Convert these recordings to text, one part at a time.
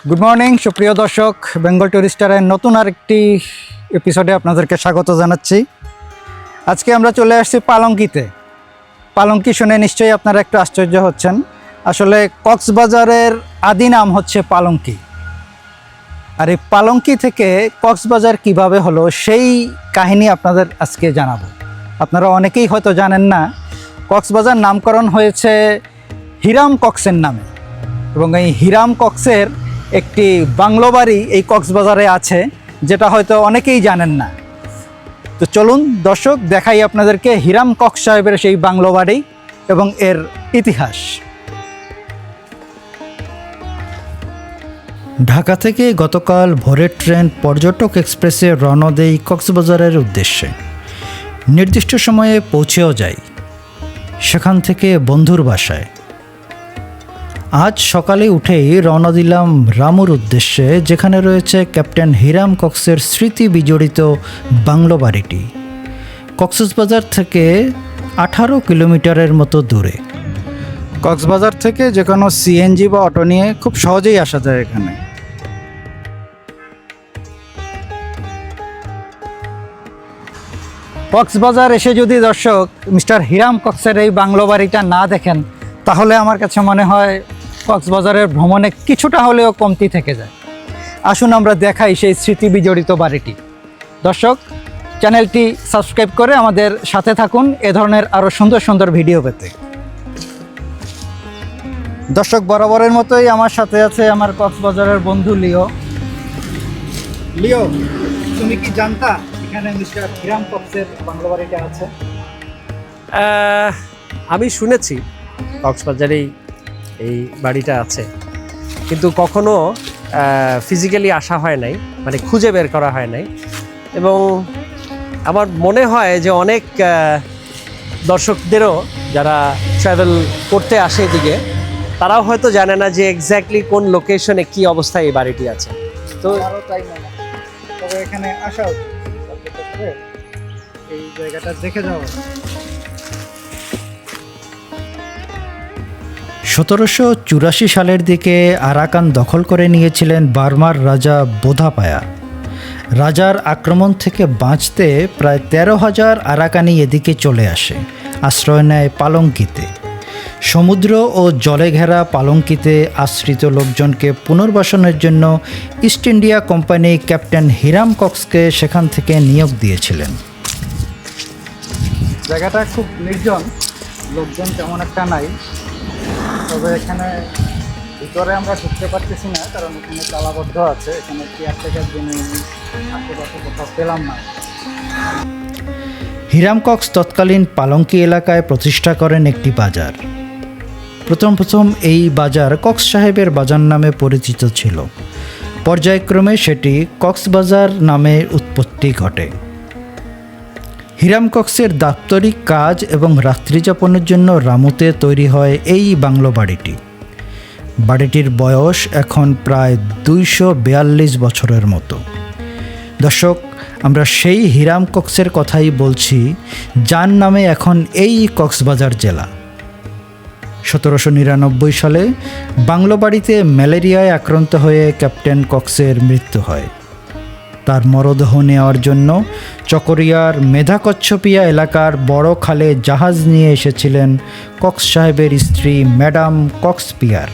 Good morning সুপ্রিয় দর্শক, বেঙ্গল টুরিস্টারের নতুন আরেকটি এপিসোডে আপনাদেরকে স্বাগত জানাচ্ছি। আজকে আমরা চলে আসছি পালঙ্কিতে। পালঙ্কি শুনে নিশ্চয়ই আপনারা একটু আশ্চর্য হচ্ছেন। আসলে কক্সবাজারের আদি নাম হচ্ছে পালঙ্কি। আর এই পালঙ্কি থেকে কক্সবাজার কিভাবে হলো সেই কাহিনী আপনাদের আজকে জানাবো। আপনারা অনেকেই হয়তো জানেন না, কক্সবাজার নামকরণ হয়েছে হিরাম কক্সের নামে, এবং এই হিরাম কক্সের একটি বাংলো বাড়ি এই কক্সবাজারে আছে, যেটা হয়তো অনেকেই জানেন না। তো চলুন দর্শক, দেখাই আপনাদেরকে হিরাম কক্স সাহেবের সেই বাংলো বাড়ি এবং এর ইতিহাস। ঢাকা থেকে গতকাল ভোরের ট্রেন পর্যটক এক্সপ্রেসে রওনা দেয় কক্সবাজারের উদ্দেশ্যে। নির্দিষ্ট সময়ে পৌঁছেও যাই সেখান থেকে বন্ধুর বাসায়। আজ সকালে উঠেই রওনা দিলাম রামুর উদ্দেশ্যে, যেখানে রয়েছে ক্যাপ্টেন হিরাম কক্সের স্মৃতি বিজড়িত বাংলো বাড়িটি। কক্সবাজার থেকে 18 কিলোমিটারের মতো দূরে। কক্সবাজার থেকে যে কোনো সিএনজি বা অটো নিয়ে খুব সহজেই আসা যায় এখানে। কক্সবাজার এসে যদি দর্শক মিস্টার হিরাম কক্সের এই বাংলো বাড়িটা না দেখেন, তাহলে আমার কাছে মনে হয় কক্সবাজারের ভ্রমণে কিছুটা হলেও কমতি থেকে যায়। আসুন আমরা দেখাই সেই স্মৃতি বিজড়িত বাড়িটি। দর্শক, চ্যানেলটি সাবস্ক্রাইব করে আমাদের সাথে থাকুন এ ধরনের আরও সুন্দর সুন্দর ভিডিও পেতে। দর্শক, বরাবরের মতোই আমার সাথে আছে আমার কক্সবাজারের বন্ধু লিও। লিও, তুমি কি জানতা এখানে মিস্টার হিরাম কক্সের বাংলো বাড়িটা আছে? আমি শুনেছি কক্সবাজারেই এই বাড়িটা আছে, কিন্তু কখনো ফিজিক্যালি আসা হয় নাই, মানে খুঁজে বের করা হয় নাই। এবং আমার মনে হয় যে অনেক দর্শকদেরও যারা ট্রাভেল করতে আসে এদিকে, তারাও হয়তো জানে না যে এক্স্যাক্টলি কোন লোকেশনে কী অবস্থায় এই বাড়িটি আছে। তো আরও তাই মনে হয়, তবে এখানে আসা উচিত, এই জায়গাটা দেখে যাওয়া। 1784 সালের দিকে আরাকান দখল করে নিয়েছিলেন বার্মার রাজা বোধাপায়া। রাজার আক্রমণ থেকে বাঁচতে প্রায় 13,000 আরাকানি এদিকে চলে আসে, আশ্রয় নেয় পালঙ্কিতে। সমুদ্র ও জলে ঘেরা পালঙ্কিতে আশ্রিত লোকজনকে পুনর্বাসনের জন্য east India company captain Hiram কক্সকে সেখান থেকে নিয়োগ দিয়েছিলেন। জায়গাটা খুব নির্জন, লোকজন তেমন একটা নাই। তবে এখানে ভিতরে আমরা ঢুকতে পারতেছি না, কারণ এখানে তালাবদ্ধ আছে। এখানে কেয়ারটেকার যিনি আশেপাশে কোথাও পেলাম না। হিরাম কক্স তৎকালীন পালঙ্কি এলাকায় প্রতিষ্ঠা করেন একটি বাজার। প্রথম এই বাজার কক্স সাহেবের বাজার নামে পরিচিত ছিল। পর্যায়ক্রমে সেটি কক্সবাজার নামে উৎপত্তি ঘটে। হিরাম কক্সের দাপ্তরিক কাজ এবং রাত্রিযাপনের জন্য রামুতে তৈরি হয় এই বাংলো বাড়িটি। বাড়িটির বয়স এখন প্রায় 242 বছরের মতো। দর্শক, আমরা সেই হিরাম কক্সের কথাই বলছি, যার নামে এখন এই কক্সবাজার জেলা। 1799 সালে বাংলো বাড়িতে ম্যালেরিয়ায় আক্রান্ত হয়ে ক্যাপ্টেন কক্সের মৃত্যু হয়। তার মরদেহ নেওয়ার জন্য চকরিয়ার মেধাকচ্ছপিয়া এলাকার বড় খালে জাহাজ নিয়ে এসেছিলেন কক্স সাহেবের স্ত্রী ম্যাডাম কক্সপিয়ার।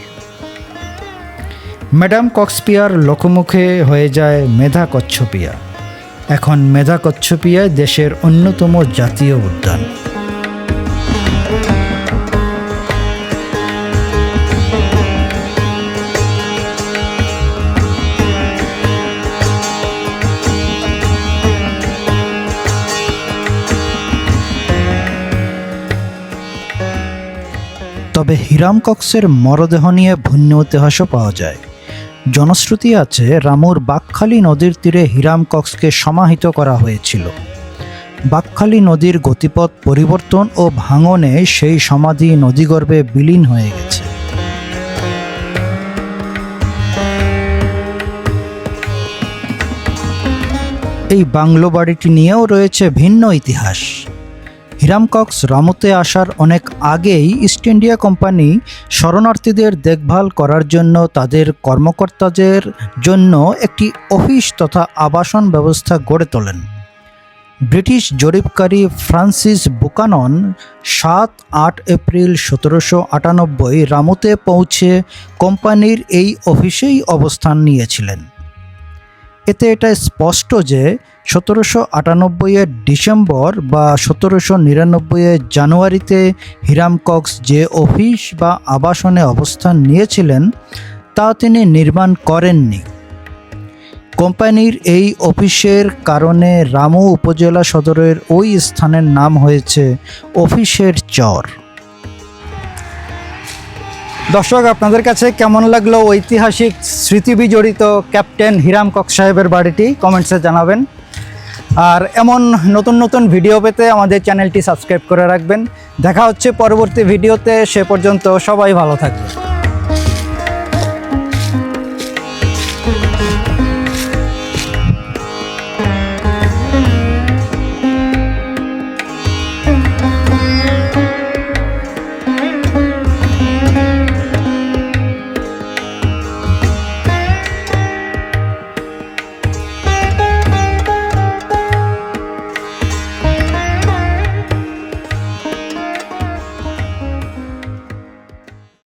ম্যাডাম কক্সপিয়ার লোকমুখে হয়ে যায় মেধাকচ্ছপিয়া। এখন মেধাকচ্ছপিয়ায় দেশের অন্যতম জাতীয় উদ্যান। তবে হিরাম কক্সের মরদেহ নিয়ে ভিন্ন ইতিহাসও পাওয়া যায়। জনশ্রুতি আছে রামুর বাঁকখালী নদীর তীরে হিরাম কক্সকে সমাহিত করা হয়েছিল। বাঁকখালী নদীর গতিপথ পরিবর্তন ও ভাঙনে সেই সমাধি নদীগর্ভে বিলীন হয়ে গেছে। এই বাংলো বাড়িটি নিয়েও রয়েছে ভিন্ন ইতিহাস। হিরাম কক্স রামুতে আসার অনেক আগেই ইস্ট ইন্ডিয়া কোম্পানি শরণার্থীদের দেখভাল করার জন্য তাদের কর্মকর্তাদের জন্য একটি অফিস তথা আবাসন ব্যবস্থা গড়ে তোলেন। ব্রিটিশ জরিপকারী ফ্রান্সিস বুকানন 7-8 এপ্রিল 1798 রামুতে পৌঁছে কোম্পানির এই অফিসেই অবস্থান নিয়েছিলেন। এতে এটা স্পষ্ট যে 1798 ডিসেম্বর বা 1799 জানুয়ারিতে হিরাম কক্স যে অফিস বা আবাসনে অবস্থান নিয়েছিলেন তা তিনি নির্মাণ করেননি। কোম্পানির এই অফিসের কারণে রামু উপজেলা সদরের ওই স্থানের নাম হয়েছে অফিসের চর। দর্শক, আপনাদের কাছে কেমন লাগলো ঐতিহাসিক স্মৃতিবিজড়িত ক্যাপ্টেন হিরাম কক্স সাহেবের বাড়িটি কমেন্টসে জানাবেন। আর এমন নতুন নতুন ভিডিও পেতে আমাদের চ্যানেলটি সাবস্ক্রাইব করে রাখবেন। দেখা হচ্ছে পরবর্তী ভিডিওতে, সে পর্যন্ত সবাই ভালো থাকবেন।